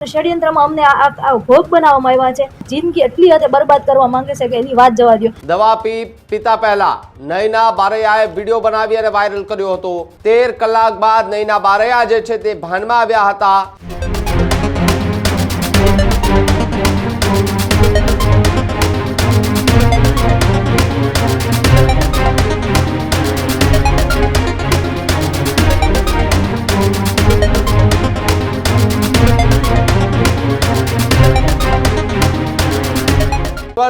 ષડયંત્રમાં અમને આ ભોગ બનાવવામાં આવ્યા છે। જિંદગી એટલી હદે બરબાદ કરવા માંગે છે કે એની વાત જવા દો। દવા પીતા પહેલા નયના બારૈયાએ વિડીયો બનાવી અને વાયરલ કર્યો હતો। 13 કલાક બાદ નયના બારૈયા જે છે તે ભાનમાં આવ્યા હતા।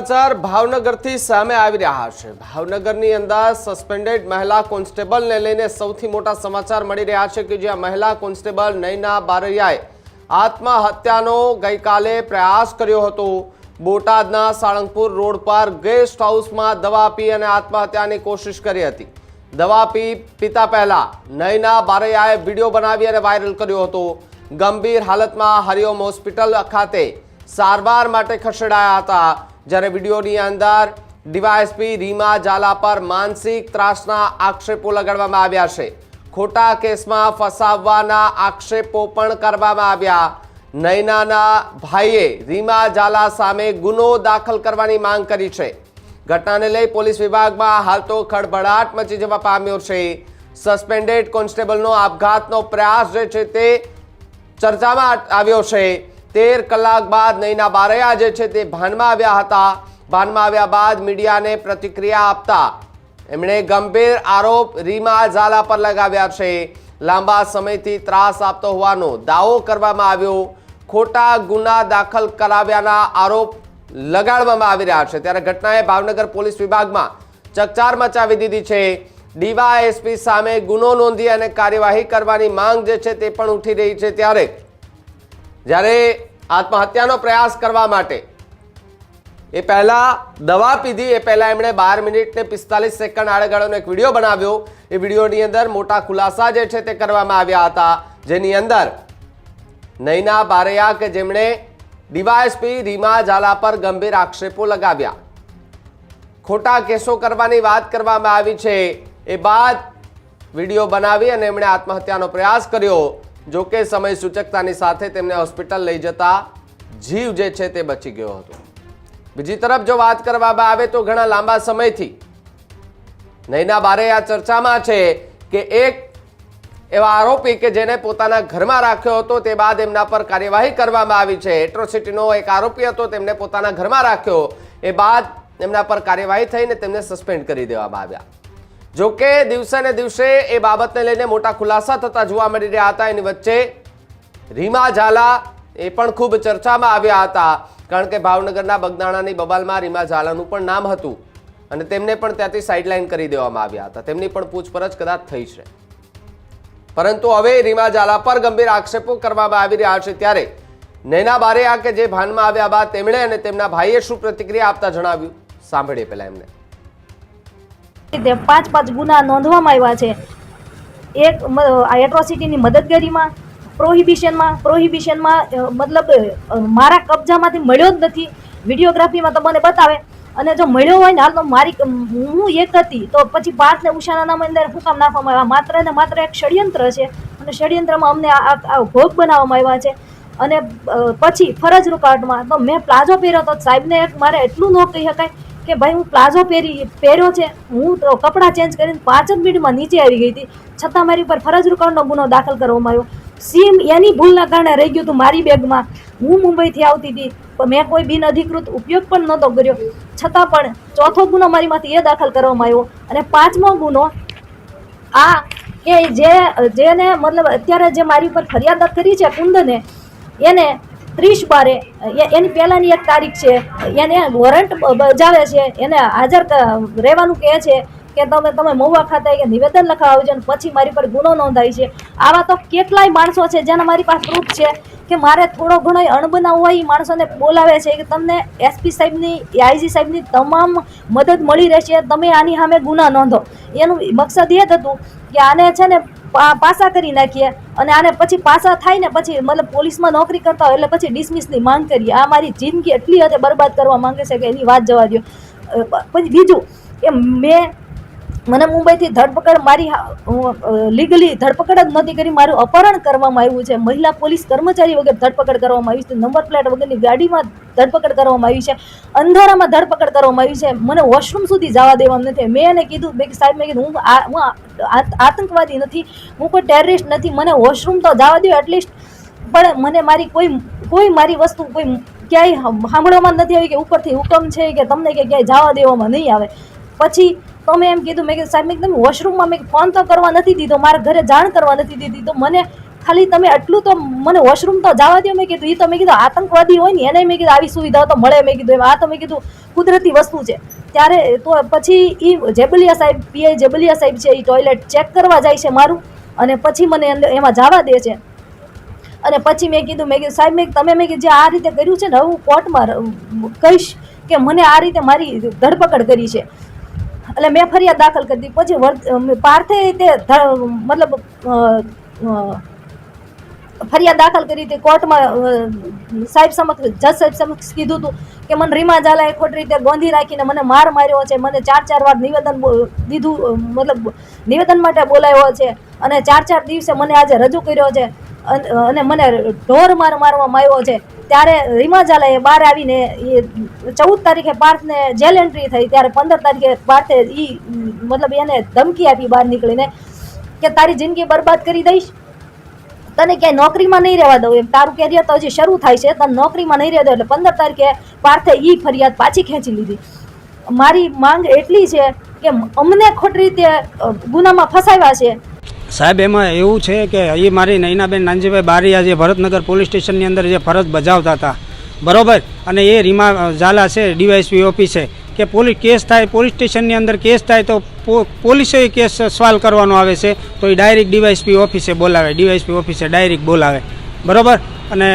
समाचार भावनगरથી સામે આવી રહ્યા છે। ભાવનગરની અંદર સસ્પેન્ડેડ મહિલા કોન્સ્ટેબલને લઈને સૌથી મોટા સમાચાર મળી રહ્યા છે કે જ્યાં મહિલા કોન્સ્ટેબલ નયના બારૈયાએ આત્મહત્યાનો ગઈકાલે પ્રયાસ કર્યો હતો। બોટાદના સાળંગપુર રોડ પર ગેસ્ટ હાઉસમાં દવા પી અને આત્મહત્યાની કોશિશ કરી હતી। દવા પીતા પહેલા નયના બારૈયાએ વિડીયો બનાવી અને વાયરલ કર્યો હતો। ગંભીર હાલતમાં હરિઓમ હોસ્પિટલ ખાતે સારવાર માટે ખસેડાયા હતા। જ્યારે વિડીયોની અંદર ડીવાયએસપી રીમા ઝાલા પર માનસિક ત્રાસના આક્ષેપો લગાડવામાં આવ્યા છે। ખોટા કેસમાં ફસાવવાના આક્ષેપો પણ કરવામાં આવ્યા। નયનાના ભાઈએ રીમા ઝાલા સામે ગુનો દાખલ કરવાની માંગ કરી છે। ઘટનાને લઈ પોલીસ વિભાગમાં હાલ તો ખળભળાટ મચી જવા પામ્યો છે। સસ્પેન્ડેડ કોન્સ્ટેબલનો આપઘાતનો પ્રયાસ જે છે તે ચર્ચામાં આવ્યો છે। 13 કલાક બાદ નયના બારૈયા જે છે તે ભાનમાં આવ્યા હતા। ભાનમાં આવ્યા બાદ મીડિયાને પ્રતિક્રિયા આપતા એમણે ગંભીર આરોપ રીમા ઝાલા પર લગાવ્યા છે। લાંબા સમયથી ત્રાસ આપતો હોવાનો દાવો કરવામાં આવ્યો। ખોટા ગુના દાખલ કરાવ્યાના આરોપ લગાડવામાં આવી રહ્યા છે। ત્યારે ઘટનાએ ભાવનગર પોલીસ વિભાગમાં ચકચાર મચાવી દીધી છે। ડીવાયએસપી સામે ગુનો નોંધી અને કાર્યવાહી કરવાની માંગ જે છે તે પણ ઉઠી રહી છે। જ્યારે આત્મહત્યાનો પ્રયાસ કરવા માટે એ પહેલા દવા પીધી એ પહેલા એમણે 12 મિનિટ ને 45 સેકન્ડ આડેગાળોનો એક વિડીયો બનાવ્યો। એ વિડીયોની અંદર મોટા ખુલાસા જે છે તે કરવામાં આવ્યા હતા, જેની અંદર નયના બારૈયા કે જેમણે ડીવાયએસપી રીમા ઝાલા પર ગંભીર આક્ષેપો લગાવ્યા, ખોટા કેસો કરવાની વાત કરવામાં આવી છે। એ બાદ વિડીયો બનાવી અને એમણે આત્મહત્યાનો પ્રયાસ કર્યો। જો કે સમય સૂચકતાની સાથે તેમને હોસ્પિટલ લઈ જતા જીવ જે છે તે બચી ગયો હતો। બીજી તરફ જો વાત કરવામાં આવે તો ઘણા લાંબા સમયથી નયના બારૈયા ચર્ચામાં છે કે એક એવા આરોપી કે જેને પોતાના ઘરમાં રાખ્યો હતો તે બાદ એમના પર કાર્યવાહી કરવામાં આવી છે। એટ્રોસિટીનો એક આરોપી હતો, તેમને પોતાના ઘરમાં રાખ્યો, એ બાદ એમના પર કાર્યવાહી થઈને તેમને સસ્પેન્ડ કરી દેવામાં આવ્યા। જો કે દિવસે ને દિવસે એ બાબતને લઈને મોટા ખુલાસા થતા જોવા મળી રહ્યા હતા। એની વચ્ચે રીમા ઝાલા એ પણ ખૂબ ચર્ચામાં આવ્યા હતા, કારણ કે ભાવનગરના બગદાણાની બબાલમાં રીમા ઝાલાનું પણ નામ હતું અને તેમને પણ ત્યાંથી સાઇડલાઇન કરી દેવામાં આવ્યા હતા। તેમની પણ પૂછપરછ કદાચ થઈ છે, પરંતુ હવે રીમા ઝાલા પર ગંભીર આક્ષેપો કરવામાં આવી રહ્યા છે। ત્યારે નયના બારૈયા કે જે ભાનમાં આવ્યા બાદ તેમણે અને તેમના ભાઈએ શું પ્રતિક્રિયા આપતા જણાવ્યું, સાંભળીએ પહેલા એમને। 5 ગુના નોંધવામાં આવ્યા છે। એક એટ્રોસિટીની મદદગારીમાં, પ્રોહિબિશનમાં મતલબ મારા કબજામાંથી મળ્યો જ નથી। વિડીયોગ્રાફીમાં તો મને બતાવે, અને જો મળ્યો હોય ને હાલ તો હું એક હતી તો પછી પાર્થ ને ઉષાના નામ અંદર શું કામ નાખવામાં આવ્યા? માત્ર ને માત્ર એક ષડયંત્ર છે, અને ષડયંત્રમાં અમને આ ભોગ બનાવવામાં આવ્યા છે। અને પછી ફરજ રૂકાવટમાં તો મેં પ્લાઝો પહેર્યો તો સાહેબને મારે એટલું ન કહી શકાય કે ભાઈ હું પ્લાઝો પહેર્યો છે, હું તો કપડાં ચેન્જ કરીને 5 જ મિનિટમાં નીચે આવી ગઈ હતી, છતાં મારી પર ફરજ રૂકાવટનો ગુનો દાખલ કરવામાં આવ્યો। સીમ એની ભૂલના કારણે રહી ગયું હતું મારી બેગમાં। હું મુંબઈથી આવતી હતી, મેં કોઈ બિનઅધિકૃત ઉપયોગ પણ નહોતો કર્યો, છતાં પણ ચોથો ગુનો મારીમાંથી એ દાખલ કરવામાં આવ્યો। અને 5મો ગુનો આ કે જેને મતલબ અત્યારે જે મારી ઉપર ફરિયાદ કરી છે કુંદને, એને 30/12 એની પહેલાની એક તારીખ છે, એને વોરંટ બજાવે છે, એને હાજર રહેવાનું કહે છે કે તમે મહુવા ખાતે કે નિવેદન લખાવજો, અને પછી મારી પર ગુનો નોંધાય છે। આવા તો કેટલાય માણસો છે જેના મારી પાસે પ્રૂફ છે કે મારે થોડો ઘણો અણબનાવ હોય એ માણસોને બોલાવે છે કે તમને એસપી સાહેબની, આઈજી સાહેબની તમામ મદદ મળી રહેશે, તમે આની સામે ગુના નોંધો। એનું મકસદ એ જ હતું કે આને છે ને પાસા કરી નાખીએ, અને આને પછી પાસા થાય ને પછી મતલબ પોલીસમાં નોકરી કરતા હોય એટલે પછી ડિસમિસની માંગ કરીએ। આ મારી જિંદગી એટલી હદે બરબાદ કરવા માંગે છે કે એની વાત જવા દો। પછી બીજું કે મને મુંબઈથી ધરપકડ મારી લીગલી ધરપકડ જ નથી કરી, મારું અપહરણ કરવામાં આવ્યું છે, મહિલા પોલીસ કર્મચારી વગર ધરપકડ કરવામાં આવી છે, નંબર પ્લેટ વગરની ગાડીમાં ધરપકડ કરવામાં આવી છે, અંધારામાં ધરપકડ કરવામાં આવી છે, મને વોશરૂમ સુધી જવા દેવામાં નથી. મેં એને કીધું, સાહેબ મેં કીધું હું આતંકવાદી નથી, હું કોઈ ટેરરિસ્ટ નથી, મને વોશરૂમ તો જવા દો એટલીસ્ટ, પણ મને મારી કોઈ મારી વસ્તુ કોઈ ક્યાંય સાંભળવામાં નથી આવી કે ઉપરથી હુકમ છે કે તમને કે ક્યાંય જવા દેવામાં નહીં આવે. પછી તો મેં એમ કીધું, મેં કીધું સાહેબ મેં તમે વોશરૂમમાં મેં ફોન તો કરવા નથી દીધો, મારા ઘરે જાણ કરવા નથી દીધી, તો મને ખાલી તમે આટલું તો મને વોશરૂમ તો જવા દો. મેં કીધું એ તો મેં કીધું આતંકવાદી હોય ને એને મેં કીધું આવી સુવિધાઓ તો મળે, મેં કીધું આ તો મેં કીધું કુદરતી વસ્તુ છે. ત્યારે તો પછી એ જેબલિયા સાહેબ પીઆઈ જેબલિયા સાહેબ છે એ ટોયલેટ ચેક કરવા જાય છે મારું, અને પછી મને એમાં જવા દે છે. અને પછી મેં કીધું સાહેબ તમે મેં કીધું જે આ રીતે કર્યું છે ને હવે હું કોર્ટમાં કહીશ કે મને આ રીતે મારી ધરપકડ કરી છે, એટલે મેં ફરિયાદ દાખલ કરી દીધી. પછી પાર્થે તે મતલબ ફરિયાદ દાખલ કરી હતી કોર્ટમાં, સાહેબ સમક્ષ જજ સાહેબ સમક્ષ કીધું હતું કે મને રીમા ઝાલાએ ખોટી રીતે ગોંધી રાખીને મને માર્યો છે, મને 4 વાર નિવેદન દીધું, મતલબ નિવેદન માટે બોલાવ્યો છે, અને 4 દિવસે મને આજે રજૂ કર્યો છે, અને મને ઢોર મારવામાં આવ્યો છે. ત્યારે રીમા ઝાલાએ બહાર આવીને એ 14 તારીખે પાર્થને જેલ એન્ટ્રી થઈ, ત્યારે 15 તારીખે પાર્થે મતલબ એને ધમકી આપી બહાર નીકળીને કે તારી જિંદગી બરબાદ કરી દઈશ, તને ક્યાંય નોકરીમાં નહીં રહેવા દઉં, એમ તારું કેરિયર તો હજી શરૂ થાય છે, તને નોકરીમાં નહીં રહેવા દઉં. એટલે 15 તારીખે પાર્થે ફરિયાદ પાછી ખેંચી લીધી. મારી માંગ એટલી છે કે અમને ખોટી રીતે ગુનામાં ફસાવ્યા છે. સાહેબ એમાં એવું છે કે એ મારી નૈનાબેન નાનજીભાઈ બારિયા જે ભરતનગર પોલીસ સ્ટેશનની અંદર જે ફરજ બજાવતા હતા, બરાબર, અને એ રીમા ઝાલા છે ડીવાયએસપી ઓફિસે કે કેસ થાય પોલીસ સ્ટેશનની અંદર કેસ થાય તો પોલીસે કેસ સવાલ કરવાનો આવે છે, તો એ ડાયરેક્ટ ડીવાયએસપી ઓફિસે બોલાવે, ડીવાયએસપી ઓફિસે ડાયરેક્ટ બોલાવે, બરાબર. અને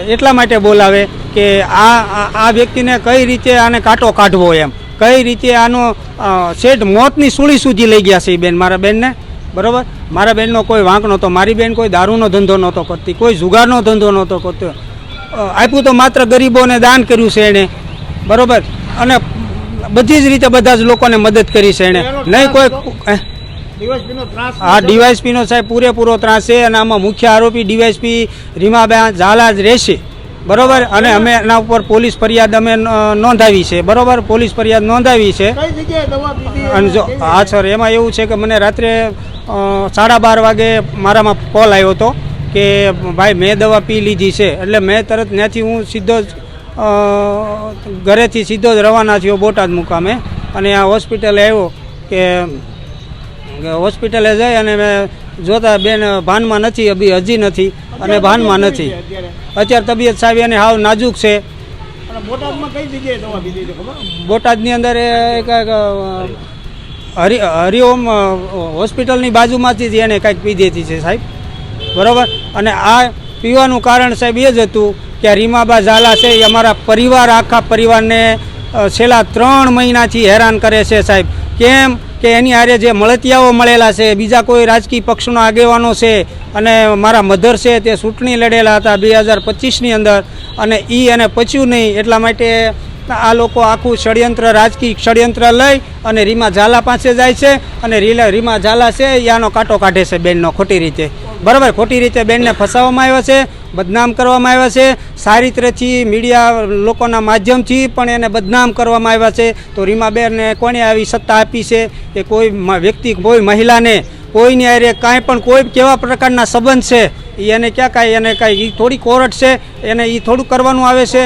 એટલા માટે બોલાવે કે આ વ્યક્તિને કઈ રીતે આને કાંટો કાઢવો, એમ કઈ રીતે આનો શેઠ મોતની સૂળી સુધી લઈ ગયા છે એ બેન, મારા બેનને, બરાબર. મારા બેનનો કોઈ વાંક નહોતો, મારી બેન કોઈ દારૂનો ધંધો નહોતો કરતી, કોઈ જુગારનો ધંધો નહોતો કરતો, આપ્યું તો માત્ર ગરીબોને દાન કર્યું છે એણે, બરાબર, અને બધી જ રીતે બધા જ લોકોને મદદ કરી છે એણે, નહીં કોઈ. હા, ડીવાયએસપીનો સાહેબ પૂરેપૂરો ત્રાસ છે, અને આમાં મુખ્ય આરોપી ડીવાયએસપી રીમાબેન ઝાલા જ રહેશે, બરાબર. અને અમે એના ઉપર પોલીસ ફરિયાદ અમે નોંધાવી છે, બરાબર, પોલીસ ફરિયાદ નોંધાવી છે. અને જો હા સર, એમાં એવું છે કે મને રાત્રે 12:30 વાગે મારામાં કોલ આવ્યો હતો કે ભાઈ મેં દવા પી લીધી છે, એટલે મેં તરત ત્યાંથી હું સીધો જ ઘરેથી સીધો જ રવાના થયો બોટાદ મુકામે, અને આ હોસ્પિટલે આવ્યો કે હોસ્પિટલે જઈ અને મેં જોતા બેન ભાનમાં નથી, હજી નથી, અને ભાનમાં નથી. અત્યારે તબિયત સાહેબ એને હાવ નાજુક છે. બોટાદની અંદર એક હરિઓમ હોસ્પિટલની બાજુમાંથી જ એને કંઈક પી દેતી છે સાહેબ, બરાબર. અને આ પીવાનું કારણ સાહેબ એ જ હતું કે રીમાબા ઝાલા છે એ અમારા પરિવાર, આખા પરિવારને છેલ્લા 3 મહિનાથી હેરાન કરે છે સાહેબ. કેમ કે એની હારે જે મળતિયાઓ મળેલા છે, બીજા કોઈ રાજકીય પક્ષના આગેવાનો છે, અને મારા મધર છે તે ચૂંટણી લડેલા હતા 2025ની અંદર, અને એને પચ્યું નહીં, એટલા માટે આ લોકો આખું ષડયંત્ર, રાજકીય ષડયંત્ર લઈ અને રીમા ઝાલા પાસે જાય છે, અને રીમા ઝાલા છે એ આનો કાંટો કાઢે છે બેનનો ખોટી રીતે, બરાબર. ખોટી રીતે બેનને ફસાવવામાં આવ્યા છે, બદનામ કરવામાં આવ્યા છે, ચારિત્રથી મીડિયા લોકોના માધ્યમથી પણ એને બદનામ કરવામાં આવ્યા છે. તો રીમાબેનને કોણે આવી સત્તા આપી છે કે કોઈ વ્યક્તિ, કોઈ મહિલાને કોઈની હારે કાંઈ પણ કોઈ કેવા પ્રકારના સંબંધ છે એને ક્યાં કાંઈ, એને કાંઈ થોડી કોર્ટ છે એને એ થોડું કરવાનું આવે છે.